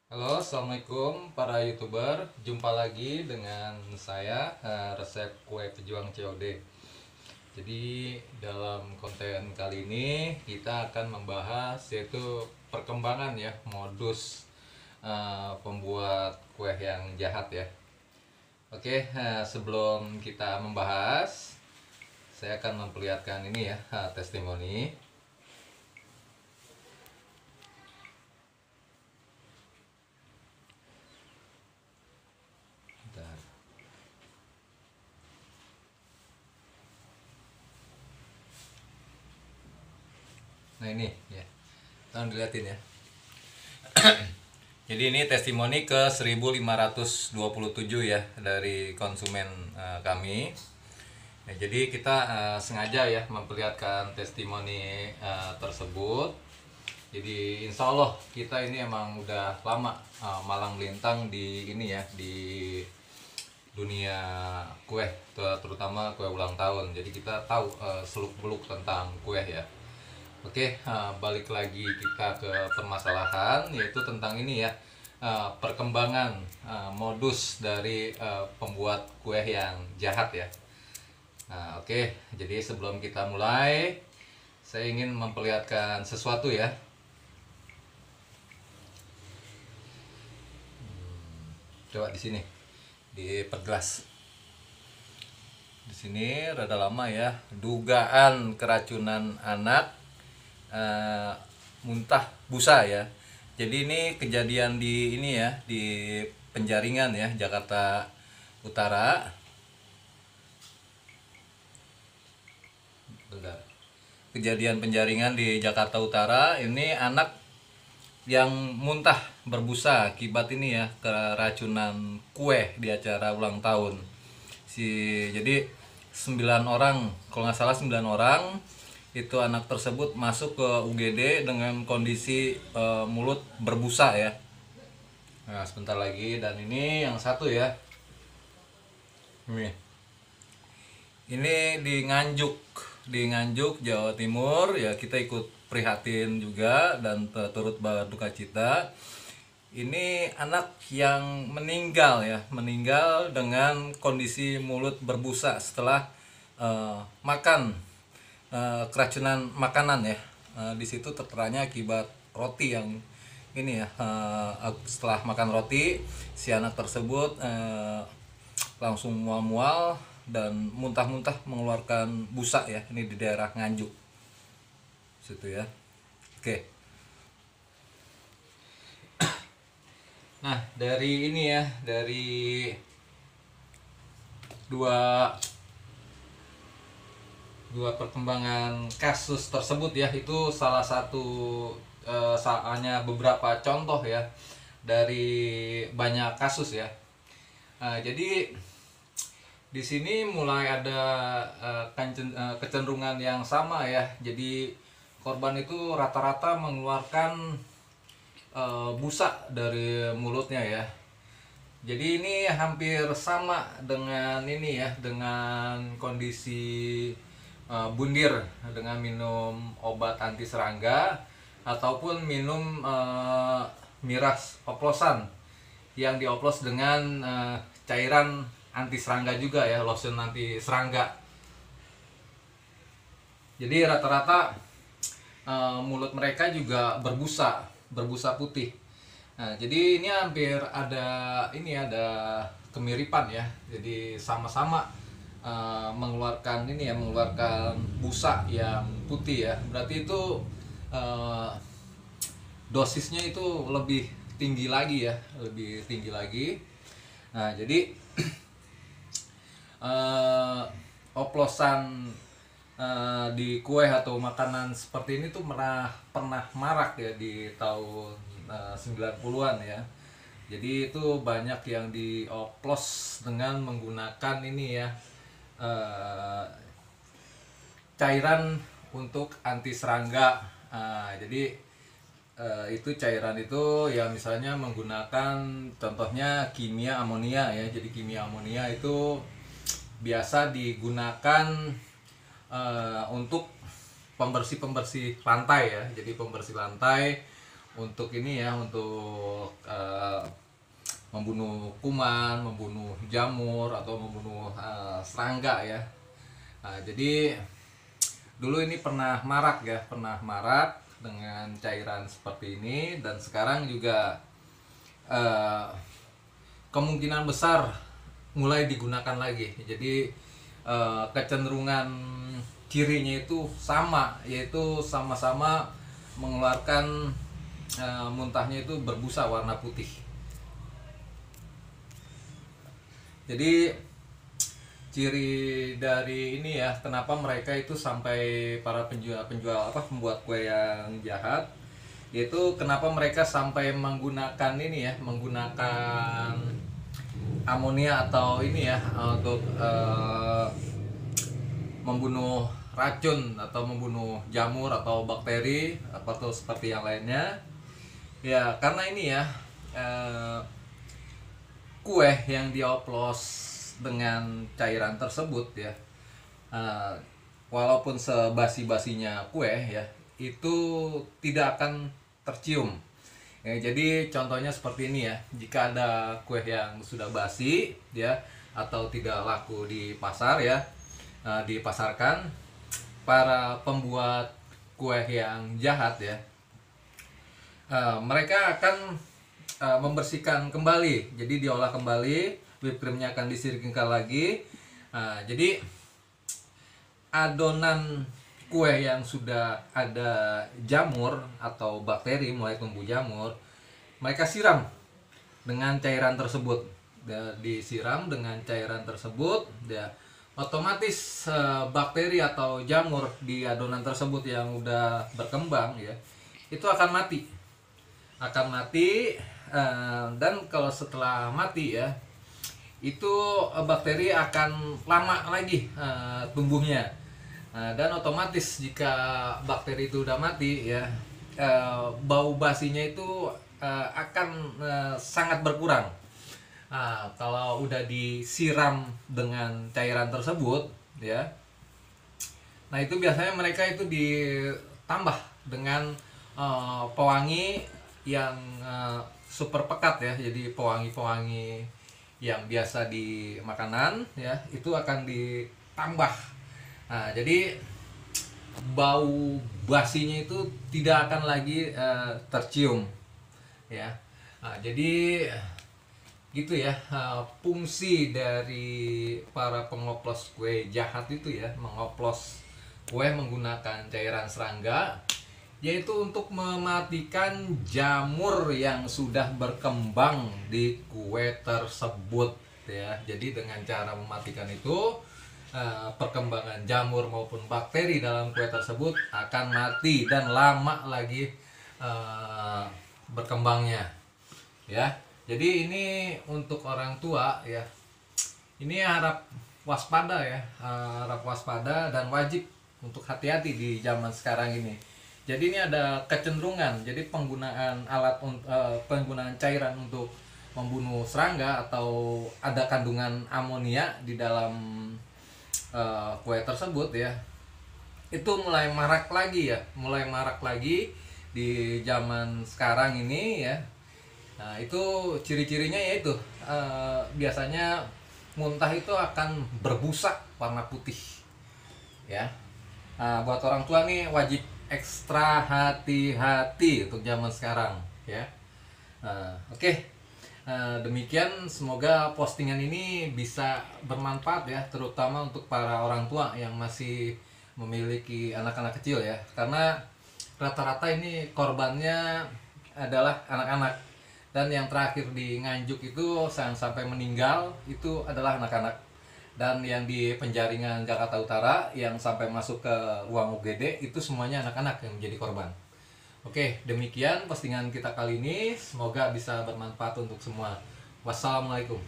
Halo, assalamualaikum para youtuber. Jumpa lagi dengan saya, resep kue pejuang COD. Jadi dalam konten kali ini kita akan membahas yaitu perkembangan ya modus pembuat kue yang jahat ya. Oke, sebelum kita membahas, saya akan memperlihatkan ini ya, testimoni. Bentar. Nah ini ya, tolong dilihatin ya. Jadi ini testimoni ke 1527 ya dari konsumen kami. Ya, jadi kita sengaja ya memperlihatkan testimoni tersebut. Jadi insya Allah kita ini emang udah lama malang melintang di ini ya, di dunia kue, terutama kue ulang tahun. Jadi kita tahu seluk-beluk tentang kue ya. Oke, balik lagi kita ke permasalahan yaitu tentang ini ya, perkembangan modus dari pembuat kue yang jahat ya. Nah, oke, jadi sebelum kita mulai, saya ingin memperlihatkan sesuatu ya. Coba di sini, diperjelas. Di sini rada lama ya, dugaan keracunan anak muntah busa ya. Jadi ini kejadian di ini ya, di Penjaringan ya, Jakarta Utara. Bentar. Kejadian Penjaringan di Jakarta Utara, ini anak yang muntah berbusa akibat ini ya, keracunan kue di acara ulang tahun. Jadi 9 orang, kalau nggak salah 9 orang itu anak tersebut masuk ke UGD dengan kondisi mulut berbusa ya. Nah, sebentar lagi, dan ini yang satu ya. Ini di Nganjuk, Jawa Timur ya, kita ikut prihatin juga dan turut berduka cita. Ini anak yang meninggal ya, meninggal dengan kondisi mulut berbusa setelah makan keracunan makanan ya. Di situ terteranya akibat roti yang ini ya, setelah makan roti si anak tersebut langsung mual-mual dan muntah-muntah mengeluarkan busa ya, ini di daerah Nganjuk situ ya. Oke. Nah, dari ini ya, dari dua perkembangan kasus tersebut ya, itu salah satu hanya beberapa contoh ya dari banyak kasus ya. Jadi di sini mulai ada kecenderungan yang sama ya. Jadi korban itu rata-rata mengeluarkan busa dari mulutnya ya. Jadi ini hampir sama dengan ini ya, dengan kondisi bundir dengan minum obat anti serangga ataupun minum miras oplosan yang dioplos dengan cairan anti serangga juga ya, lotion anti serangga. Jadi rata-rata mulut mereka juga berbusa putih. Nah, jadi ini hampir ada kemiripan ya. Jadi sama-sama mengeluarkan busa yang putih ya. Berarti itu dosisnya itu lebih tinggi lagi ya, lebih tinggi lagi. Nah, jadi oplosan di kue atau makanan seperti ini tuh pernah marak ya di tahun 90-an ya. Jadi itu banyak yang dioplos dengan menggunakan ini ya, cairan untuk anti serangga. Jadi itu cairan itu ya, misalnya menggunakan contohnya kimia amonia ya. Jadi kimia amonia itu biasa digunakan untuk pembersih lantai ya. Jadi pembersih lantai untuk ini ya, untuk membunuh kuman, membunuh jamur atau membunuh serangga ya. Nah, jadi dulu ini pernah marak ya, pernah marak dengan cairan seperti ini, dan sekarang juga kemungkinan besar mulai digunakan lagi. Jadi kecenderungan cirinya itu sama, yaitu sama-sama mengeluarkan muntahnya itu berbusa warna putih. Jadi ciri dari ini ya, kenapa mereka itu sampai para penjual pembuat kue yang jahat, yaitu kenapa mereka sampai menggunakan ini ya, menggunakan amonia atau ini ya, untuk membunuh racun atau membunuh jamur atau bakteri atau seperti yang lainnya ya. Karena ini ya, kue yang dioplos dengan cairan tersebut ya, walaupun sebasi-basinya kue ya, itu tidak akan tercium ya. Jadi contohnya seperti ini ya, jika ada kue yang sudah basi ya atau tidak laku di pasar ya, dipasarkan, para pembuat kue yang jahat ya, mereka akan membersihkan kembali. Jadi diolah kembali, whipped creamnya akan disirikingkan lagi. Jadi adonan kue yang sudah ada jamur atau bakteri mulai tumbuh jamur, mereka siram dengan cairan tersebut. Disiram dengan cairan tersebut ya, otomatis bakteri atau jamur di adonan tersebut yang udah berkembang ya, itu akan mati. Dan kalau setelah mati ya, itu bakteri akan lama lagi tumbuhnya. Dan otomatis jika bakteri itu udah mati ya, bau basinya itu akan sangat berkurang. Kalau udah disiram dengan cairan tersebut ya, nah itu biasanya mereka itu ditambah dengan pewangi yang super pekat ya. Jadi pewangi-pewangi yang biasa di makanan ya, itu akan ditambah. Jadi bau basinya itu tidak akan lagi tercium ya. Jadi gitu ya, fungsi dari para pengoplos kue jahat itu ya, mengoplos kue menggunakan cairan serangga, yaitu untuk mematikan jamur yang sudah berkembang di kue tersebut ya. Jadi dengan cara mematikan itu, perkembangan jamur maupun bakteri dalam kue tersebut akan mati dan lama lagi berkembangnya ya. Jadi ini untuk orang tua ya, ini harap waspada ya, harap waspada dan wajib untuk hati-hati di zaman sekarang ini. Jadi ini ada kecenderungan, jadi penggunaan penggunaan cairan untuk membunuh serangga atau ada kandungan amonia di dalam kue tersebut ya, itu mulai marak lagi ya, mulai marak lagi di zaman sekarang ini ya. Nah itu ciri-cirinya yaitu biasanya muntah itu akan berbusa warna putih ya. Buat orang tua nih wajib ekstra hati-hati untuk zaman sekarang ya. Oke. Demikian, semoga postingan ini bisa bermanfaat ya, terutama untuk para orang tua yang masih memiliki anak-anak kecil ya. Karena rata-rata ini korbannya adalah anak-anak. Dan yang terakhir di Nganjuk itu sampai meninggal itu adalah anak-anak. Dan yang di Penjaringan Jakarta Utara yang sampai masuk ke ruang UGD itu semuanya anak-anak yang menjadi korban. Oke, demikian postingan kita kali ini. Semoga bisa bermanfaat untuk semua. Wassalamualaikum.